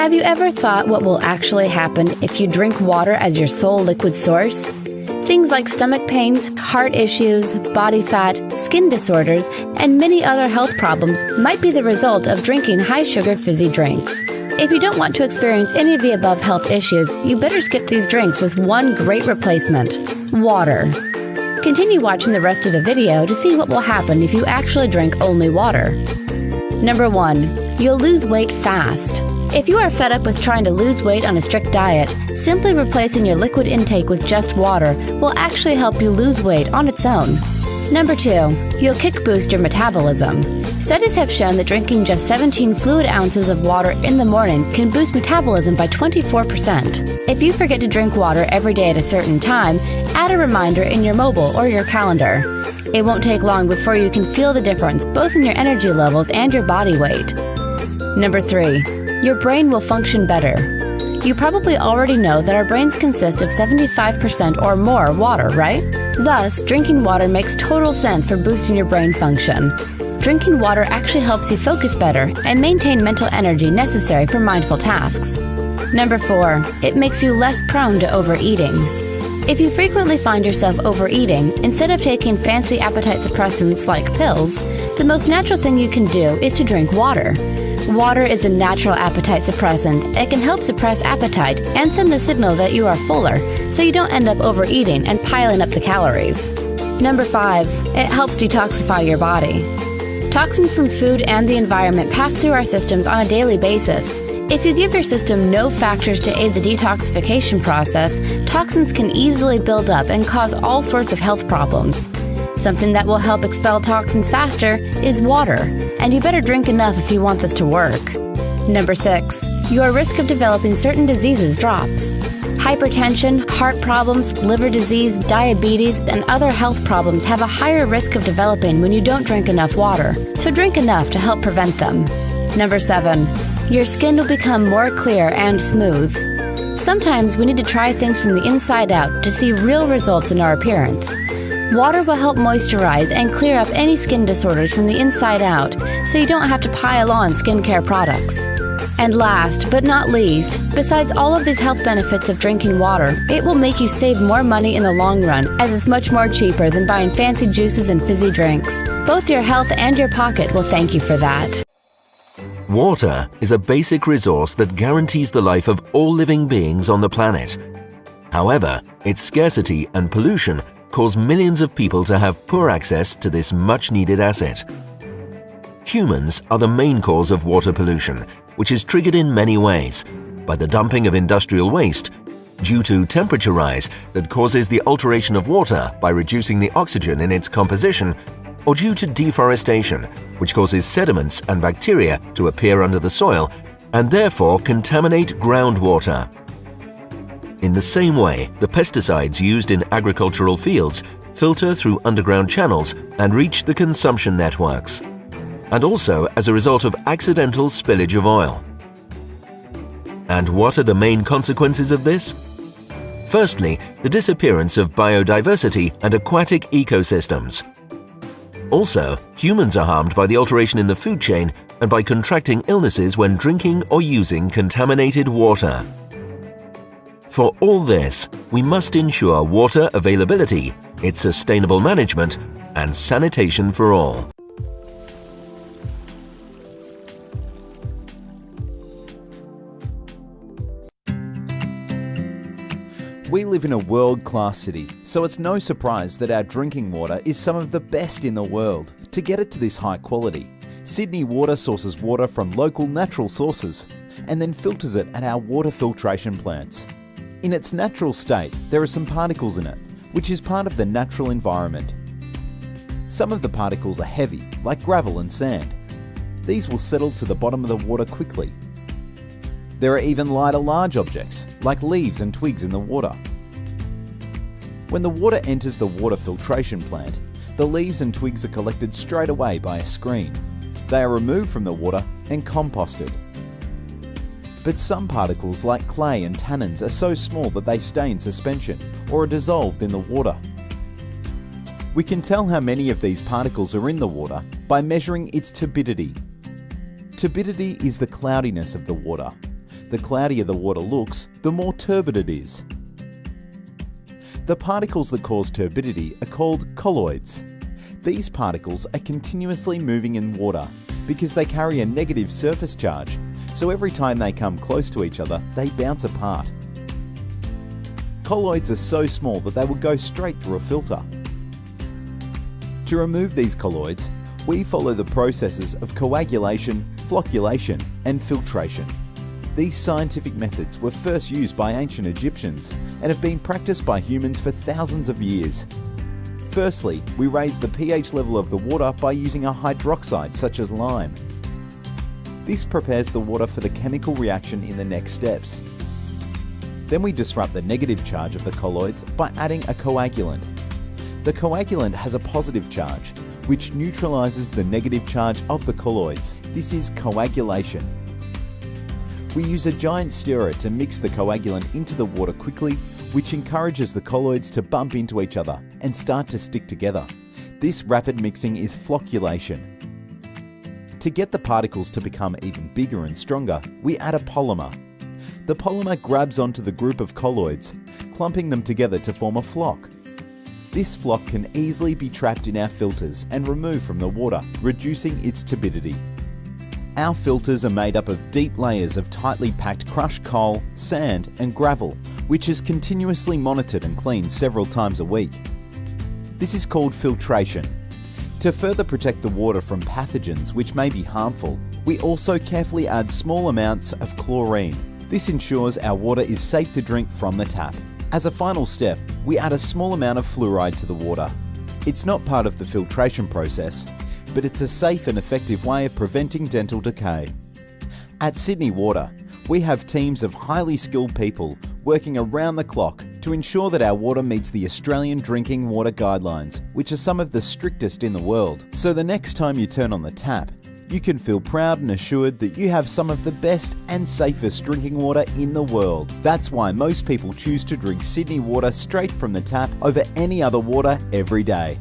Have you ever thought what will actually happen if you drink water as your sole liquid source? Things like stomach pains, heart issues, body fat, skin disorders, and many other health problems might be the result of drinking high-sugar fizzy drinks. If you don't want to experience any of the above health issues, you better skip these drinks with one great replacement: water. Continue watching the rest of the video to see what will happen if you actually drink only water. Number 1. You'll lose weight fast. If you are fed up with trying to lose weight on a strict diet, simply replacing your liquid intake with just water will actually help you lose weight on its own. Number 2. You'll kick boost your metabolism. Studies have shown that drinking just 17 fluid ounces of water in the morning can boost metabolism by 24%. If you forget to drink water every day at a certain time, add a reminder in your mobile or your calendar. It won't take long before you can feel the difference both in your energy levels and your body weight. Number 3. Your brain will function better. You probably already know that our brains consist of 75% or more water, right? Thus, drinking water makes total sense for boosting your brain function. Drinking water actually helps you focus better and maintain mental energy necessary for mindful tasks. Number 4. It makes you less prone to overeating. If you frequently find yourself overeating, instead of taking fancy appetite suppressants like pills, the most natural thing you can do is to drink water. Water is a natural appetite suppressant. It can help suppress appetite and send the signal that you are fuller, so you don't end up overeating and piling up the calories. Number 5. It helps detoxify your body. Toxins from food and the environment pass through our systems on a daily basis. If you give your system no factors to aid the detoxification process, toxins can easily build up and cause all sorts of health problems. Something that will help expel toxins faster is water, and you better drink enough if you want this to work. Number 6. Your risk of developing certain diseases drops. Hypertension, heart problems, liver disease, diabetes, and other health problems have a higher risk of developing when you don't drink enough water, so drink enough to help prevent them. Number 7. Your skin will become more clear and smooth. Sometimes we need to try things from the inside out to see real results in our appearance. Water will help moisturize and clear up any skin disorders from the inside out, so you don't have to pile on skincare products. And last but not least, besides all of these health benefits of drinking water, it will make you save more money in the long run, as it's much more cheaper than buying fancy juices and fizzy drinks. Both your health and your pocket will thank you for that. Water is a basic resource that guarantees the life of all living beings on the planet. However, its scarcity and pollution cause millions of people to have poor access to this much-needed asset. Humans are the main cause of water pollution, which is triggered in many ways: by the dumping of industrial waste, due to temperature rise that causes the alteration of water by reducing the oxygen in its composition, or due to deforestation, which causes sediments and bacteria to appear under the soil and therefore contaminate groundwater. In the same way, the pesticides used in agricultural fields filter through underground channels and reach the consumption networks, and also as a result of accidental spillage of oil. And what are the main consequences of this? Firstly, the disappearance of biodiversity and aquatic ecosystems. Also, humans are harmed by the alteration in the food chain and by contracting illnesses when drinking or using contaminated water. For all this, we must ensure water availability, its sustainable management, and sanitation for all. We live in a world-class city, so it's no surprise that our drinking water is some of the best in the world. To get it to this high quality, Sydney Water sources water from local natural sources and then filters it at our water filtration plants. In its natural state, there are some particles in it, which is part of the natural environment. Some of the particles are heavy, like gravel and sand. These will settle to the bottom of the water quickly. There are even lighter large objects, like leaves and twigs in the water. When the water enters the water filtration plant, the leaves and twigs are collected straight away by a screen. They are removed from the water and composted. But some particles like clay and tannins are so small that they stay in suspension or are dissolved in the water. We can tell how many of these particles are in the water by measuring its turbidity. Turbidity is the cloudiness of the water. The cloudier the water looks, the more turbid it is. The particles that cause turbidity are called colloids. These particles are continuously moving in water because they carry a negative surface charge, so every time they come close to each other, they bounce apart. Colloids are so small that they will go straight through a filter. To remove these colloids, we follow the processes of coagulation, flocculation, and filtration. These scientific methods were first used by ancient Egyptians and have been practiced by humans for thousands of years. Firstly, we raise the pH level of the water by using a hydroxide such as lime. This prepares the water for the chemical reaction in the next steps. Then we disrupt the negative charge of the colloids by adding a coagulant. The coagulant has a positive charge, which neutralizes the negative charge of the colloids. This is coagulation. We use a giant stirrer to mix the coagulant into the water quickly, which encourages the colloids to bump into each other and start to stick together. This rapid mixing is flocculation. To get the particles to become even bigger and stronger, we add a polymer. The polymer grabs onto the group of colloids, clumping them together to form a flock. This flock can easily be trapped in our filters and removed from the water, reducing its turbidity. Our filters are made up of deep layers of tightly packed crushed coal, sand, and gravel, which is continuously monitored and cleaned several times a week. This is called filtration. To further protect the water from pathogens which may be harmful, we also carefully add small amounts of chlorine. This ensures our water is safe to drink from the tap. As a final step, we add a small amount of fluoride to the water. It's not part of the filtration process, but it's a safe and effective way of preventing dental decay. At Sydney Water, we have teams of highly skilled people working around the clock to ensure that our water meets the Australian Drinking Water Guidelines, which are some of the strictest in the world. So the next time you turn on the tap, you can feel proud and assured that you have some of the best and safest drinking water in the world. That's why most people choose to drink Sydney Water straight from the tap over any other water every day.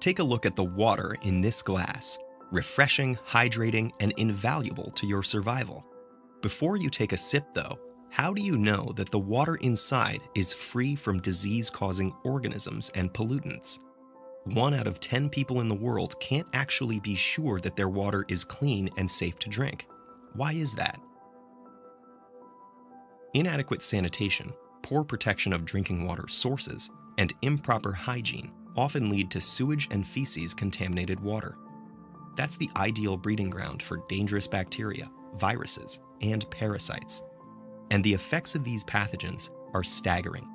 Take a look at the water in this glass, refreshing, hydrating, and invaluable to your survival. Before you take a sip though, how do you know that the water inside is free from disease-causing organisms and pollutants? 1 out of 10 people in the world can't actually be sure that their water is clean and safe to drink. Why is that? Inadequate sanitation, poor protection of drinking water sources, and improper hygiene often lead to sewage and feces contaminated water. That's the ideal breeding ground for dangerous bacteria, viruses, and parasites. And the effects of these pathogens are staggering.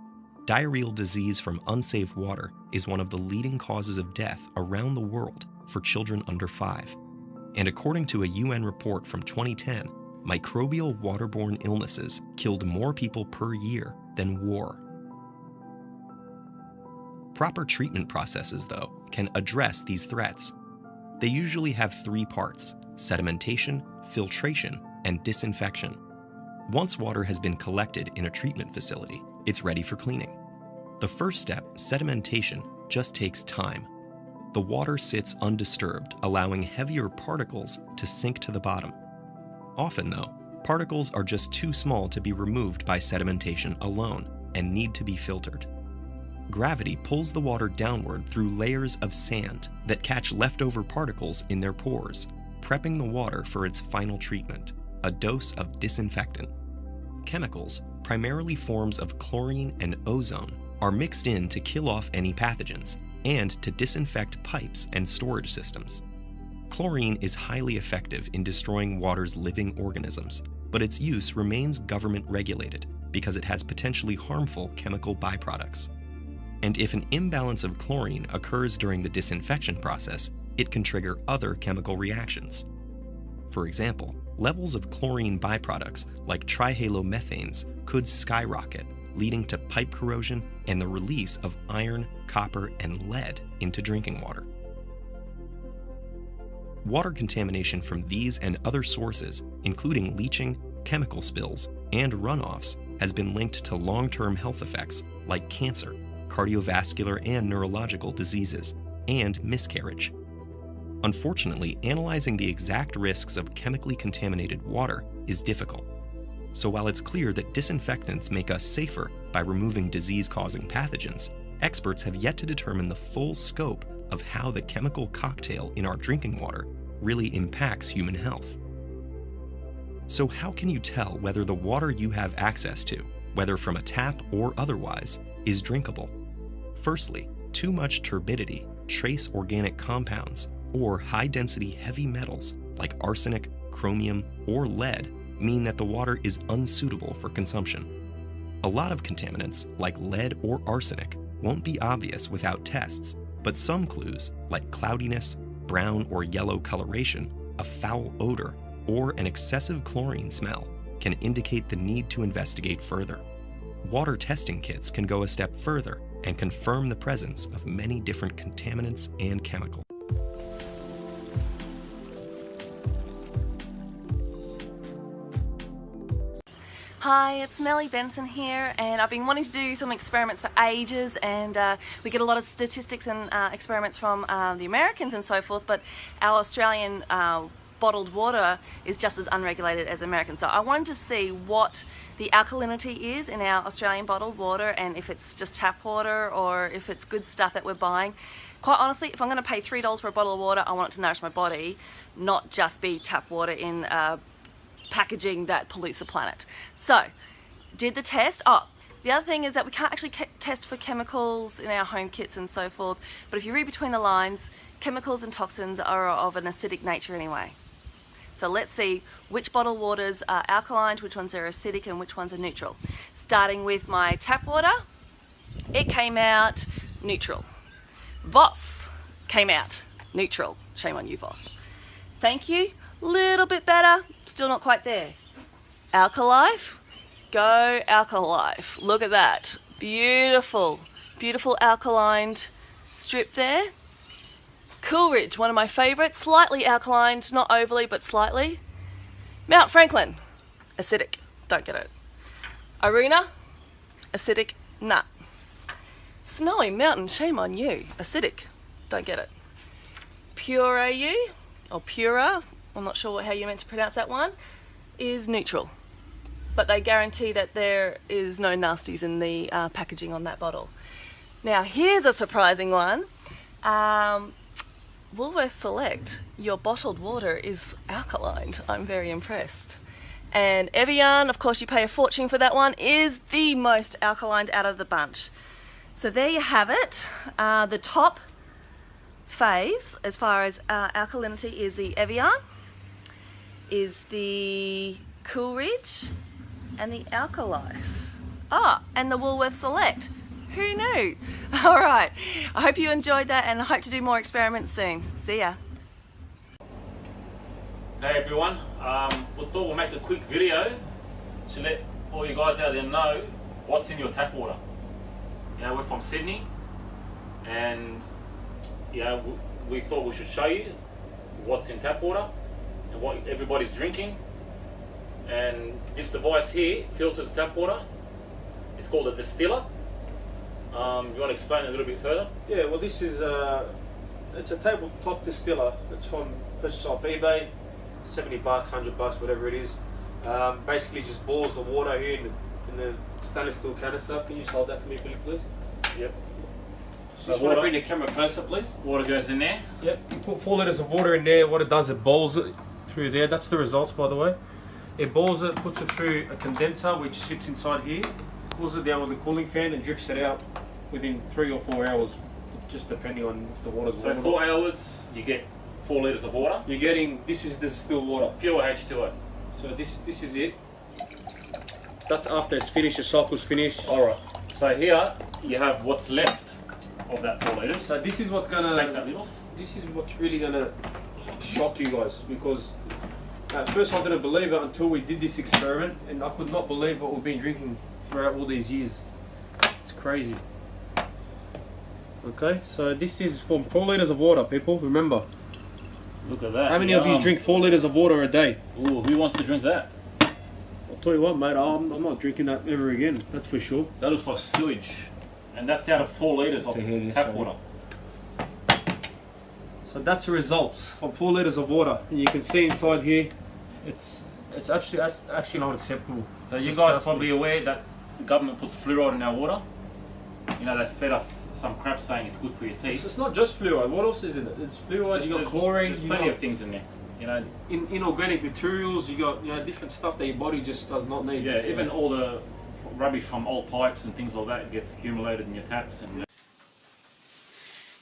Diarrheal disease from unsafe water is one of the leading causes of death around the world for children under 5. And according to a UN report from 2010, microbial waterborne illnesses killed more people per year than war. Proper treatment processes, though, can address these threats. They usually have three parts: sedimentation, filtration, and disinfection. Once water has been collected in a treatment facility, it's ready for cleaning. The first step, sedimentation, just takes time. The water sits undisturbed, allowing heavier particles to sink to the bottom. Often, though, particles are just too small to be removed by sedimentation alone and need to be filtered. Gravity pulls the water downward through layers of sand that catch leftover particles in their pores, prepping the water for its final treatment, a dose of disinfectant. Chemicals, primarily forms of chlorine and ozone, are mixed in to kill off any pathogens and to disinfect pipes and storage systems. Chlorine is highly effective in destroying water's living organisms, but its use remains government regulated because it has potentially harmful chemical byproducts. And if an imbalance of chlorine occurs during the disinfection process, it can trigger other chemical reactions. For example, levels of chlorine byproducts like trihalomethanes could skyrocket, leading to pipe corrosion and the release of iron, copper, and lead into drinking water. Water contamination from these and other sources, including leaching, chemical spills, and runoffs, has been linked to long-term health effects like cancer, cardiovascular and neurological diseases, and miscarriage. Unfortunately, analyzing the exact risks of chemically contaminated water is difficult. So while it's clear that disinfectants make us safer by removing disease-causing pathogens, experts have yet to determine the full scope of how the chemical cocktail in our drinking water really impacts human health. So how can you tell whether the water you have access to, whether from a tap or otherwise, is drinkable? Firstly, too much turbidity, trace organic compounds, or high-density heavy metals like arsenic, chromium, or lead mean that the water is unsuitable for consumption. A lot of contaminants, like lead or arsenic, won't be obvious without tests, but some clues, like cloudiness, brown or yellow coloration, a foul odor, or an excessive chlorine smell, can indicate the need to investigate further. Water testing kits can go a step further and confirm the presence of many different contaminants and chemicals. Hi, it's Melly Benson here, and I've been wanting to do some experiments for ages, and we get a lot of statistics and experiments from the Americans and so forth, but our Australian bottled water is just as unregulated as American. So I wanted to see what the alkalinity is in our Australian bottled water, and if it's just tap water or if it's good stuff that we're buying. Quite honestly, if I'm going to pay $3 for a bottle of water, I want it to nourish my body, not just be tap water in packaging that pollutes the planet. So, did the test. The other thing is that we can't actually test for chemicals in our home kits and so forth, but if you read between the lines, chemicals and toxins are of an acidic nature anyway. So let's see which bottled waters are alkaline, which ones are acidic, and which ones are neutral. Starting with my tap water, it came out neutral. Voss came out neutral. Shame on you, Voss. Thank you. Little bit better, still not quite there. Alkalife, go Alkalife. Look at that, beautiful, beautiful alkaline strip there. Coolridge, one of my favourites, slightly alkaline, not overly but slightly. Mount Franklin, acidic, don't get it. Aruna, acidic, nah. Snowy Mountain, shame on you, acidic, don't get it. Pure AU, or Pura, I'm not sure how you're meant to pronounce that one, is neutral. But they guarantee that there is no nasties in the packaging on that bottle. Now here's a surprising one. Woolworths Select, your bottled water is alkaline. I'm very impressed. And Evian, of course you pay a fortune for that one, is the most alkaline out of the bunch. So there you have it. The top faves as far as alkalinity is the Evian, is the Coolridge, and the Alkalife. And the Woolworths Select. Who knew? All right, I hope you enjoyed that, and I hope to do more experiments soon. See ya. Hey everyone, we thought we'll make a quick video to let all you guys out there know what's in your tap water. You know, we're from Sydney, and you know, we thought we should show you what's in tap water and what everybody's drinking. And this device here filters tap water. It's called a distiller. You want to explain a little bit further? Yeah, well, this is it's a tabletop distiller. It's from purchased off eBay, $70, $100, whatever it is. Basically, just boils the water here in the stainless steel canister. Can you just hold that for me, please? Yep. So just want to bring the camera closer, please. Water goes in there. Yep. You put 4 litres of water in there. What it does, it boils it through there. That's the results, by the way. It boils it, puts it through a condenser which sits inside here, cools it down with a cooling fan, and drips it out within 3 or 4 hours, just depending on if the water's warm. So 4 hours, you get 4 litres of water. You're getting, this is the still water. Pure H2O. So this is it. That's after it's finished, the cycle's finished. Alright, so here you have what's left of that 4 litres. So this is what's gonna, take that lid off. This is what's really gonna shock you guys, because at first I didn't believe it until we did this experiment, and I could not believe what we've been drinking throughout all these years. It's crazy. Okay, so this is from 4 litres of water, people, remember. Look at that. How many of you drink 4 litres of water a day? Ooh, who wants to drink that? I'll tell you what, mate, I'm not drinking that ever again, that's for sure. That looks like sewage. And that's out of 4 litres of tap water. So that's the results from 4 litres of water. And you can see inside here, it's actually not acceptable. So you guys are probably aware that the government puts fluoride in our water. You know, they've fed us some crap saying it's good for your teeth. It's not just fluoride. What else is in it? It's fluoride, you got chlorine. There's plenty of things in there. You know, inorganic materials. You got different stuff that your body just does not need. Yeah, even all the rubbish from old pipes and things like that gets accumulated in your taps. And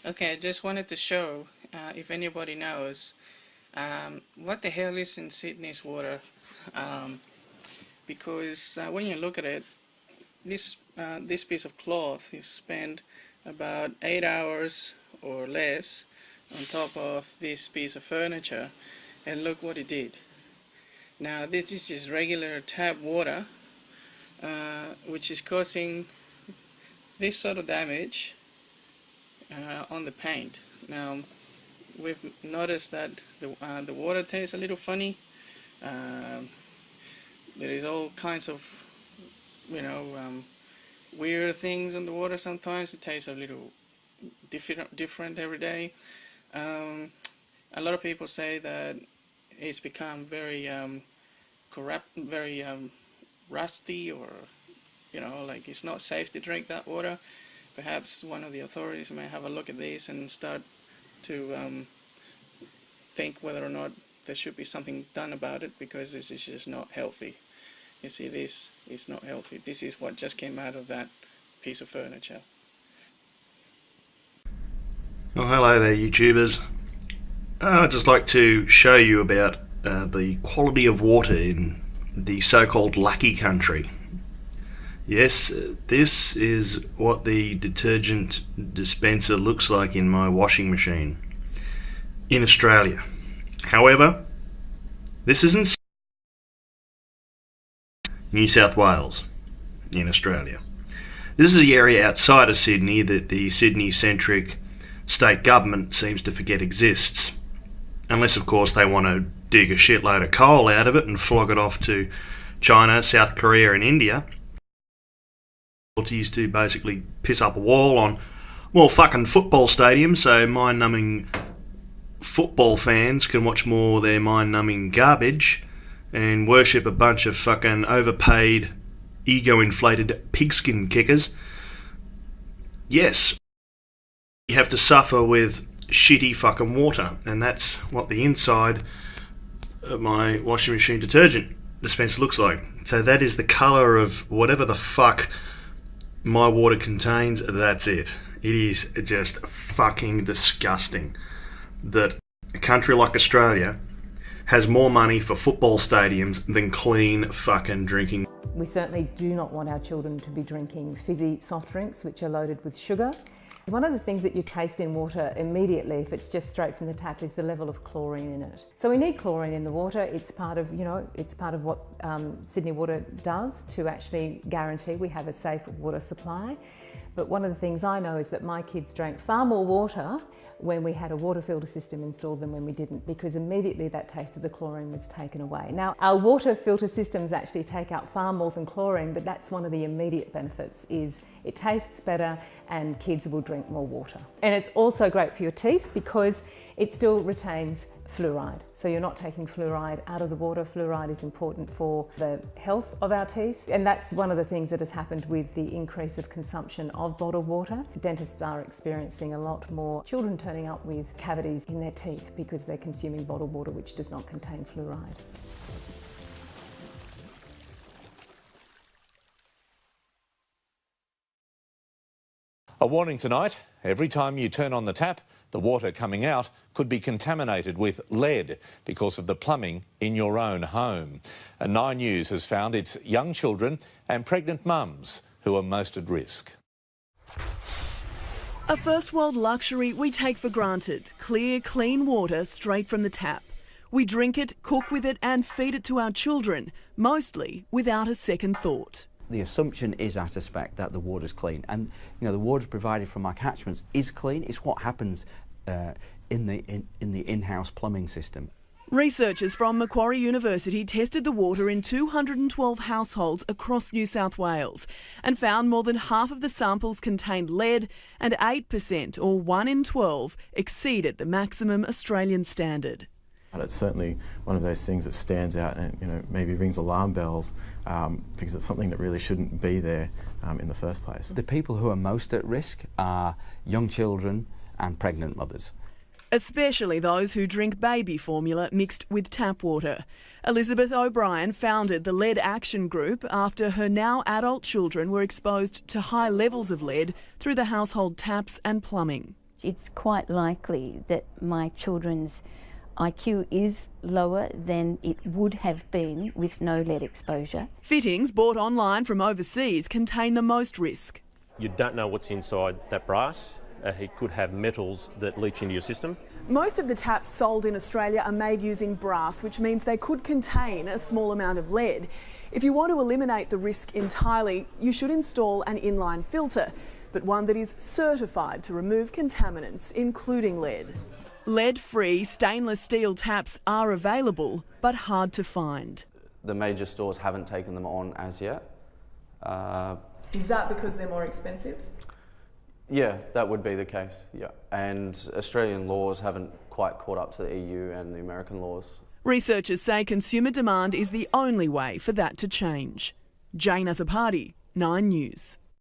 okay, I just wanted to show if anybody knows what the hell is in Sydney's water, because when you look at it, this piece of cloth is spent about 8 hours or less on top of this piece of furniture, and look what it did. Now this is just regular tap water, which is causing this sort of damage on the paint. Now we've noticed that the water tastes a little funny. There is all kinds of weird things in the water. Sometimes it tastes a little different every day. A lot of people say that it's become very corrupt, very rusty, or like it's not safe to drink that water. Perhaps one of the authorities may have a look at this and start to think whether or not there should be something done about it, because this is just not healthy. You see, this is not healthy. This is what just came out of that piece of furniture. Well, hello there, YouTubers. I'd just like to show you about the quality of water in the so-called lucky country. Yes, this is what the detergent dispenser looks like in my washing machine in Australia. However, this isn't New South Wales in Australia. This is the area outside of Sydney that the Sydney-centric state government seems to forget exists. Unless, of course, they want to dig a shitload of coal out of it and flog it off to China, South Korea and India. To basically piss up a wall on, well, fucking football stadiums, so mind-numbing football fans can watch more of their mind-numbing garbage and worship a bunch of fucking overpaid, ego-inflated pigskin kickers. Yes, you have to suffer with shitty fucking water, and that's what the inside of my washing machine detergent dispenser looks like. So that is the colour of whatever the fuck my water contains. That's it. It is just fucking disgusting that a country like Australia has more money for football stadiums than clean fucking drinking. We certainly do not want our children to be drinking fizzy soft drinks which are loaded with sugar. One of the things that you taste in water immediately, if it's just straight from the tap, is the level of chlorine in it. So we need chlorine in the water. It's part of, it's part of what Sydney Water does to actually guarantee we have a safe water supply. But one of the things I know is that my kids drank far more water when we had a water filter system installed than when we didn't, because immediately that taste of the chlorine was taken away. Now, our water filter systems actually take out far more than chlorine, but that's one of the immediate benefits, is it tastes better and kids will drink more water. And it's also great for your teeth because it still retains fluoride. So you're not taking fluoride out of the water. Fluoride is important for the health of our teeth. And that's one of the things that has happened with the increase of consumption of bottled water. Dentists are experiencing a lot more children turning up with cavities in their teeth because they're consuming bottled water which does not contain fluoride. A warning tonight: every time you turn on the tap, the water coming out could be contaminated with lead because of the plumbing in your own home. And 9 News has found it's young children and pregnant mums who are most at risk. A first world luxury we take for granted: clear, clean water straight from the tap. We drink it, cook with it and feed it to our children, mostly without a second thought. The assumption is, I suspect, that the water's clean, and the water provided from our catchments is clean. It's what happens in the in-house plumbing system. Researchers from Macquarie University tested the water in 212 households across New South Wales and found more than half of the samples contained lead, and 8%, or 1 in 12, exceeded the maximum Australian standard. It's certainly one of those things that stands out and maybe rings alarm bells because it's something that really shouldn't be there in the first place. The people who are most at risk are young children and pregnant mothers. Especially those who drink baby formula mixed with tap water. Elizabeth O'Brien founded the Lead Action Group after her now adult children were exposed to high levels of lead through the household taps and plumbing. It's quite likely that my children's IQ is lower than it would have been with no lead exposure. Fittings bought online from overseas contain the most risk. You don't know what's inside that brass. It could have metals that leach into your system. Most of the taps sold in Australia are made using brass, which means they could contain a small amount of lead. If you want to eliminate the risk entirely, you should install an inline filter, but one that is certified to remove contaminants, including lead. Lead-free stainless steel taps are available, but hard to find. The major stores haven't taken them on as yet. Is that because they're more expensive? Yeah, that would be the case, yeah. And Australian laws haven't quite caught up to the EU and the American laws. Researchers say consumer demand is the only way for that to change. Jane Azzopardi, 9 News.